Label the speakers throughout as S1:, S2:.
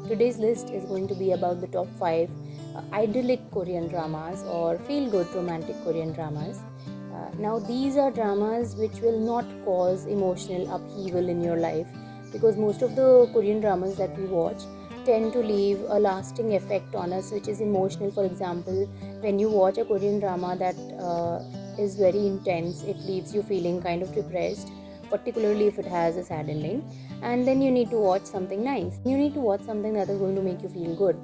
S1: Today's list is going to be about the top 5 idyllic Korean dramas or feel good romantic Korean dramas. Now, these are dramas which will not cause emotional upheaval in your life, because most of the Korean dramas that we watch tend to leave a lasting effect on us, which is emotional. For example, when you watch a Korean drama that is very intense, it leaves you feeling kind of depressed, particularly if it has a sad ending. And then you need to watch something nice. You need to watch something that is going to make you feel good.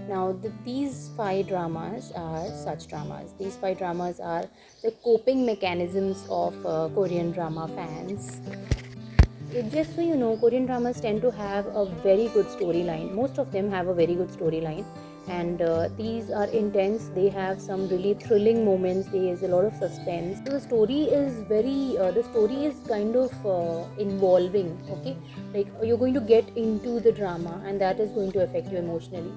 S1: Now, these 5 dramas are such dramas. These 5 dramas are the coping mechanisms of Korean drama fans. Just so you know, Korean dramas tend to have a very good storyline. Most of them have a very good storyline, and these are intense. They have some really thrilling moments. There is a lot of suspense. So the story is kind of involving. Okay, like you're going to get into the drama, and that is going to affect you emotionally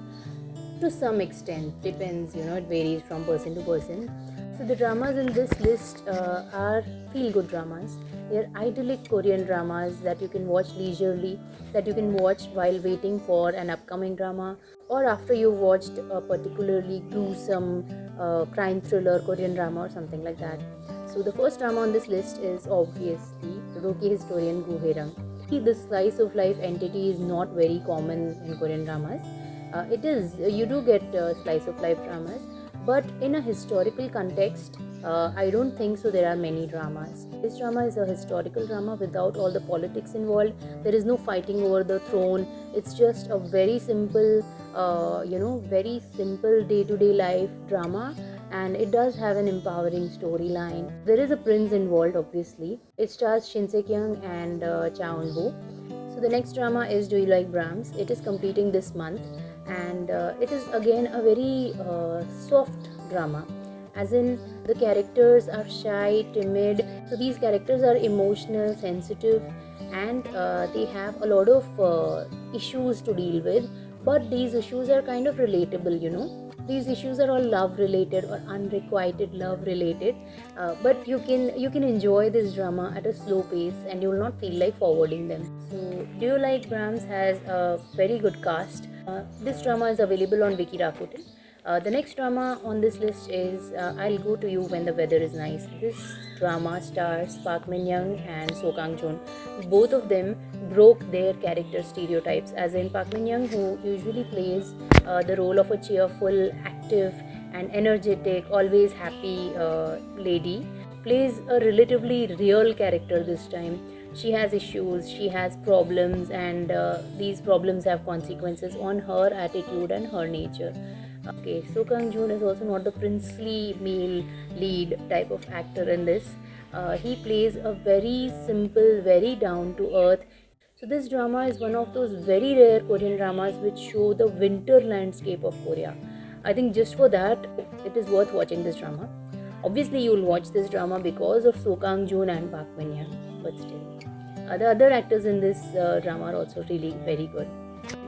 S1: to some extent. Depends, it varies from person to person. So the dramas in this list are feel good dramas. They're idyllic Korean dramas that you can watch leisurely, that you can watch while waiting for an upcoming drama, or after you've watched a particularly gruesome crime thriller Korean drama or something like that. So the first drama on this list is obviously Rookie Historian Gu Hae-rang. The slice of life entity is not very common in Korean dramas. It is, you do get slice of life dramas, but in a historical context, I don't think so. There are many dramas. This drama is a historical drama without all the politics involved. There is no fighting over the throne. It's just a very simple, very simple day-to-day life drama, and it does have an empowering storyline. There is a prince involved, obviously. It stars Shin Se-kyung and Cha Eun-woo. So the next drama is Do You Like Brahms? It is completing this month, and it is again a very soft drama, as in the characters are shy, timid. So these characters are emotional, sensitive, and they have a lot of issues to deal with, but these issues are kind of relatable. These issues are all love related or unrequited love related, but you can enjoy this drama at a slow pace and you will not feel like forwarding them. So Do You Like Brahms has a very good cast. This drama is available on Viki Rakuten. The next drama on this list is I'll Go to You When the Weather is Nice. This drama stars Park Min Young and So Kang Joon. Both of them broke their character stereotypes, as in Park Min Young, who usually plays the role of a cheerful, active, and energetic, always happy lady, plays a relatively real character this time. She has issues, she has problems, and these problems have consequences on her attitude and her nature. Okay, So Kang Joon is also not the princely male lead type of actor in this. He plays a very simple, very down to earth. So this drama is one of those very rare Korean dramas which show the winter landscape of Korea. I think just for that, it is worth watching this drama. Obviously, you will watch this drama because of So Kang Joon and Park Min Young, but still, the other actors in this drama are also really very good.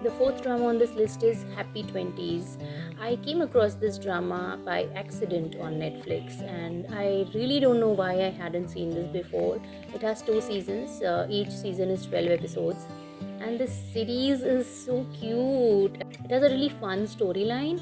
S1: The fourth drama on this list is Happy 20s. I came across this drama by accident on Netflix, and I really don't know why I hadn't seen this before. It has 2 seasons, each season is 12 episodes, and this series is so cute. It has a really fun storyline,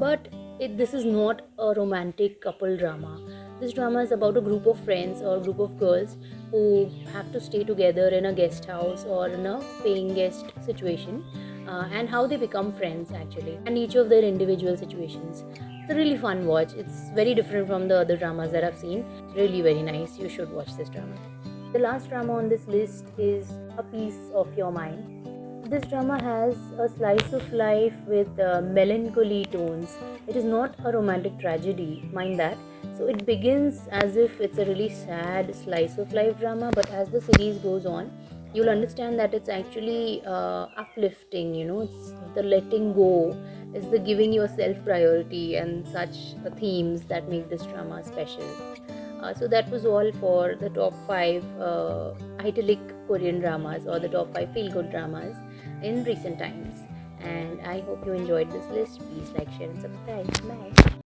S1: but this is not a romantic couple drama. This drama is about a group of friends or group of girls who have to stay together in a guest house or in a paying guest situation, and how they become friends actually, and each of their individual situations. It's a really fun watch. It's very different from the other dramas that I've seen. Really very nice. You should watch this drama. The last drama on this list is A Piece of Your Mind. This drama has a slice of life with melancholy tones. It is not a romantic tragedy, mind that. So it begins as if it's a really sad slice of life drama, but as the series goes on, you'll understand that it's actually uplifting. It's the letting go, it's the giving yourself priority, and such themes that make this drama special. So that was all for the top 5 idyllic Korean dramas, or the top 5 feel good dramas in recent times. And I hope you enjoyed this list. Please like, share, and subscribe. Bye.